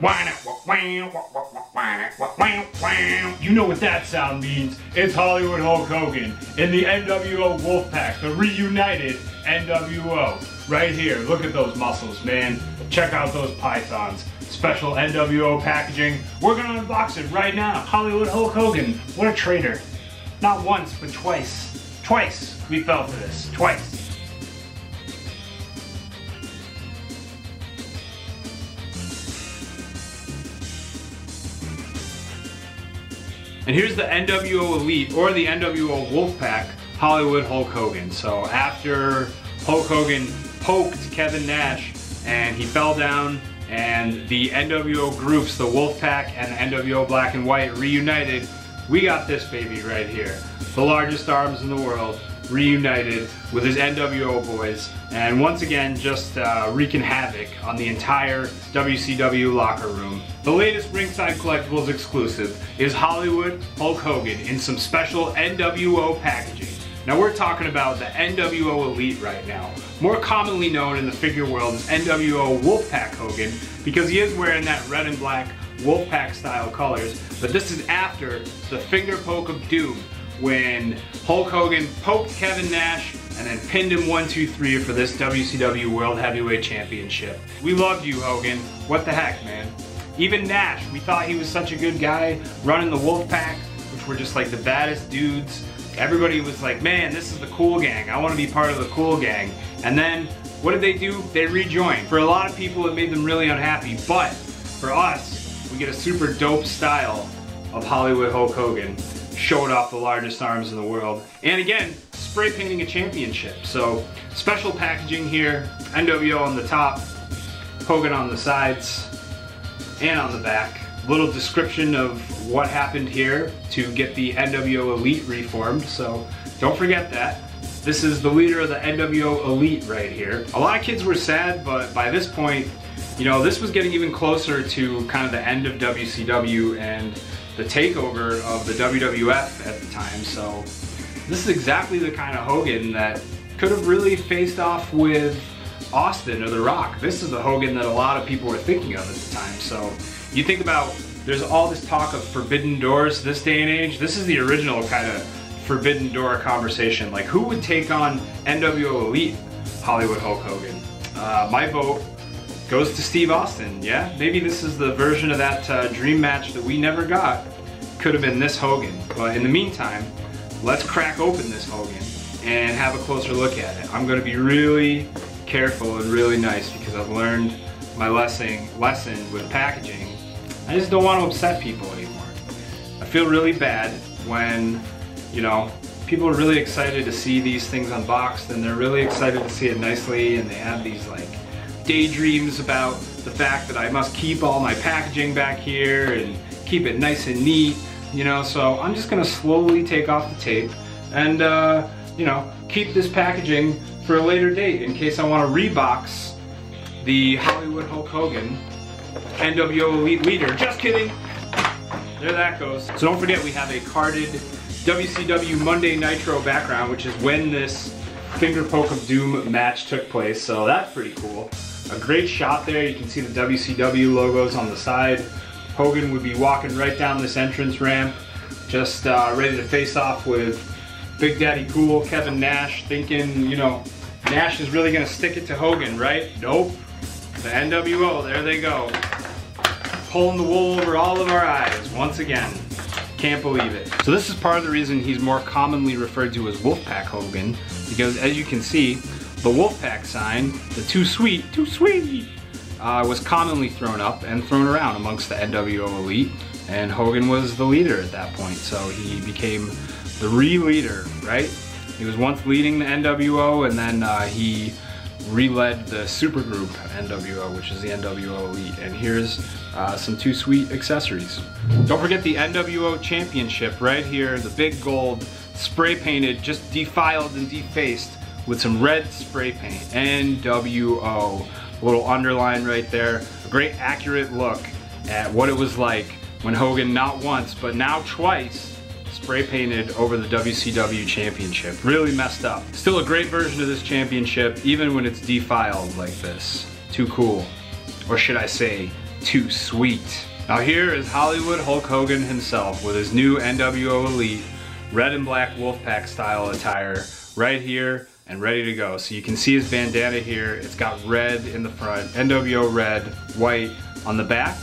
You know what that sound means. It's Hollywood Hulk Hogan in the nWo Wolfpac, the reunited nWo. Right here, look at those muscles, man. Check out those pythons. Special nWo packaging. We're gonna unbox it right now. Hollywood Hulk Hogan, what a traitor. Not once, but twice. Twice we fell for this, twice. And here's the nWo Elite, or the nWo Wolfpac, Hollywood Hulk Hogan. So after Hulk Hogan poked Kevin Nash and he fell down, and the nWo groups, the Wolfpac and the nWo Black and White reunited, we got this baby right here. The largest arms in the world, reunited with his nWo boys, and once again just wreaking havoc on the entire WCW locker room. The latest Ringside Collectibles exclusive is Hollywood Hulk Hogan in some special nWo packaging. Now we're talking about the nWo Elite right now, more commonly known in the figure world as nWo Wolfpac Hogan, because he is wearing that red and black Wolfpac style colors, but this is after the Fingerpoke of Doom, when Hulk Hogan poked Kevin Nash and then pinned him 1, 2, 3 for this WCW World Heavyweight Championship. We loved you, Hogan. What the heck, man? Even Nash, we thought he was such a good guy running the Wolfpac, which were just like the baddest dudes. Everybody was like, man, this is the cool gang. I want to be part of the cool gang. And then, what did they do? They rejoined. For a lot of people, it made them really unhappy, but for us, we get a super dope style of Hollywood Hulk Hogan, showed off the largest arms in the world, and again, spray painting a championship. So special packaging here, nWo on the top, Hogan on the sides and on the back. Little description of what happened here to get the nWo Elite reformed, so don't forget that. This is the leader of the nWo Elite right here. A lot of kids were sad, but by this point, you know, this was getting even closer to kind of the end of WCW and the takeover of the WWF at the time, so this is exactly the kind of Hogan that could have really faced off with Austin or The Rock. This is the Hogan that a lot of people were thinking of at the time. So you think about, there's all this talk of forbidden doors this day and age. This is the original kind of forbidden door conversation. Like, who would take on nWo Elite Hollywood Hulk Hogan? My vote goes to Steve Austin. Yeah, maybe this is the version of that dream match that we never got. Could have been this Hogan. But in the meantime, let's crack open this Hogan and have a closer look at it. I'm going to be really careful and really nice because I've learned my lesson with packaging. I just don't want to upset people anymore. I feel really bad when, you know, people are really excited to see these things unboxed and they're really excited to see it nicely, and they have these like daydreams about the fact that I must keep all my packaging back here and keep it nice and neat, you know, so I'm just gonna slowly take off the tape and, you know, keep this packaging for a later date in case I want to rebox the Hollywood Hulk Hogan nWo Elite Leader. Just kidding! There that goes. So don't forget, we have a carded WCW Monday Nitro background, which is when this Fingerpoke of Doom match took place, so that's pretty cool. A great shot there. You can see the WCW logos on the side. Hogan would be walking right down this entrance ramp, just ready to face off with Big Daddy Cool, Kevin Nash, thinking, you know, Nash is really gonna stick it to Hogan, right? Nope. The nWo, there they go. Pulling the wool over all of our eyes, once again. Can't believe it. So this is part of the reason he's more commonly referred to as Wolfpac Hogan, because as you can see, the Wolfpac sign, the too sweet, was commonly thrown up and thrown around amongst the nWo Elite, and Hogan was the leader at that point, so he became the re-leader, right? He was once leading the nWo, and then he re-led the supergroup nWo, which is the nWo Elite, and here's some too sweet accessories. Don't forget the nWo Championship right here, the big gold, spray painted, just defiled and defaced with some red spray paint. nWo, a little underline right there. A great accurate look at what it was like when Hogan not once, but now twice, spray painted over the WCW Championship. Really messed up. Still a great version of this championship, even when it's defiled like this. Too cool. Or should I say, too sweet. Now here is Hollywood Hulk Hogan himself with his new nWo Elite red and black Wolfpac style attire right here and ready to go. So you can see his bandana here. It's got red in the front, nWo red, white on the back.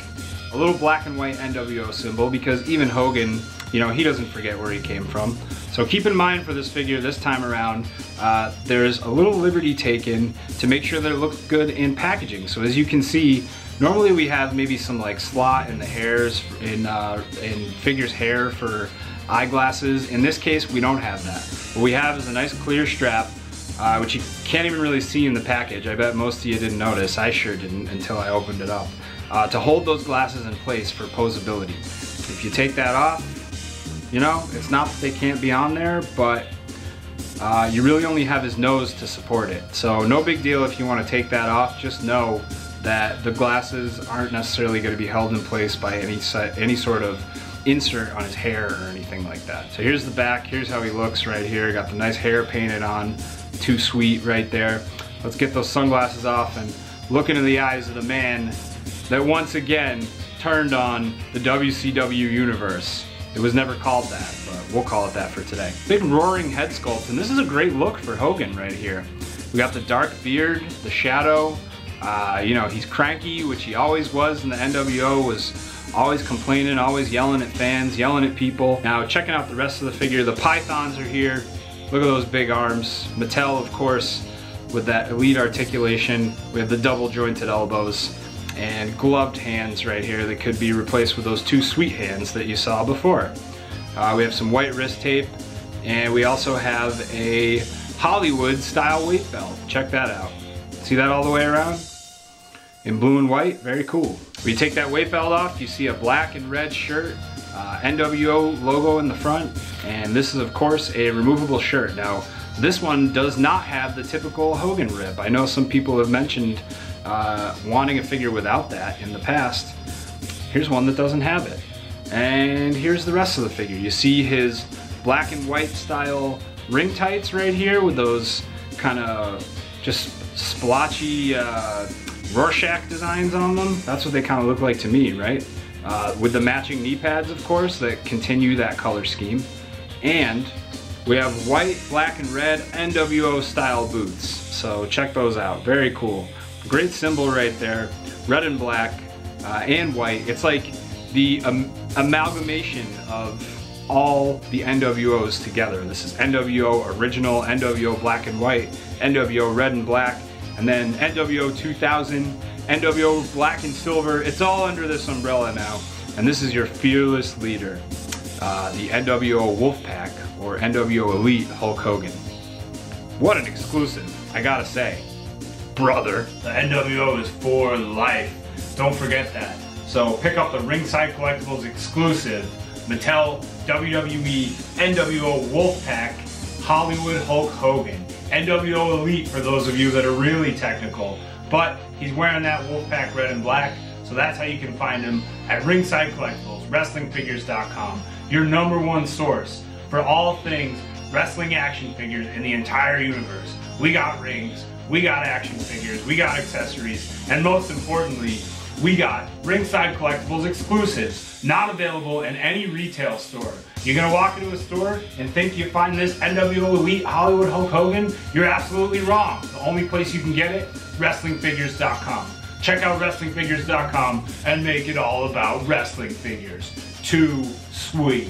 A little black and white nWo symbol because even Hogan, you know, he doesn't forget where he came from. So keep in mind for this figure this time around, there's a little liberty taken to make sure that it looks good in packaging. So as you can see, normally we have maybe some like slot in the hairs, in figure's hair for eyeglasses. In this case, we don't have that. What we have is a nice clear strap, which you can't even really see in the package. I bet most of you didn't notice. I sure didn't until I opened it up. To hold those glasses in place for posability. If you take that off, you know, it's not that they can't be on there, but you really only have his nose to support it. So no big deal if you want to take that off. Just know that the glasses aren't necessarily going to be held in place by any sort of insert on his hair or anything like that. So here's the back. Here's how he looks right here. Got the nice hair painted on. Too sweet right there. Let's get those sunglasses off and look into the eyes of the man that once again turned on the WCW universe. It was never called that, but we'll call it that for today. Big roaring head sculpt, and this is a great look for Hogan right here. We got the dark beard, the shadow. You know, he's cranky, which he always was in the nWo, was always complaining, always yelling at fans, yelling at people. Now checking out the rest of the figure, the pythons are here. Look at those big arms. Mattel, of course, with that elite articulation. We have the double jointed elbows and gloved hands right here that could be replaced with those two sweet hands that you saw before. We have some white wrist tape, and we also have a Hollywood style weight belt. Check that out. See that all the way around? In blue and white, very cool. When you take that weight belt off, you see a black and red shirt, nWo logo in the front, and this is of course a removable shirt. Now, this one does not have the typical Hogan rib. I know some people have mentioned wanting a figure without that in the past. Here's one that doesn't have it. And here's the rest of the figure. You see his black and white style ring tights right here with those kind of just splotchy Rorschach designs on them. That's what they kind of look like to me, right? With the matching knee pads, of course, that continue that color scheme. And we have white, black, and red nWo style boots. So check those out, very cool. Great symbol right there, red and black and white. It's like the amalgamation of all the nWos together. This is nWo original, nWo black and white, nWo red and black, and then nWo 2000, nWo black and silver. It's all under this umbrella now. And this is your fearless leader, the nWo Wolfpac, or nWo Elite Hulk Hogan. What an exclusive, I gotta say. Brother, the nWo is for life. Don't forget that. So pick up the Ringside Collectibles exclusive Mattel WWE nWo Wolfpac Hollywood Hulk Hogan. nWo Elite for those of you that are really technical. But he's wearing that Wolfpac red and black, so that's how you can find him at Ringside Collectibles, WrestlingFigures.com. Your #1 source for all things wrestling action figures in the entire universe. We got rings, we got action figures, we got accessories, and most importantly, we got Ringside Collectibles exclusives, not available in any retail store. You're gonna walk into a store and think you find this nWo Elite Hollywood Hulk Hogan? You're absolutely wrong. The only place you can get it, WrestlingFigures.com. Check out WrestlingFigures.com and make it all about wrestling figures. Too sweet.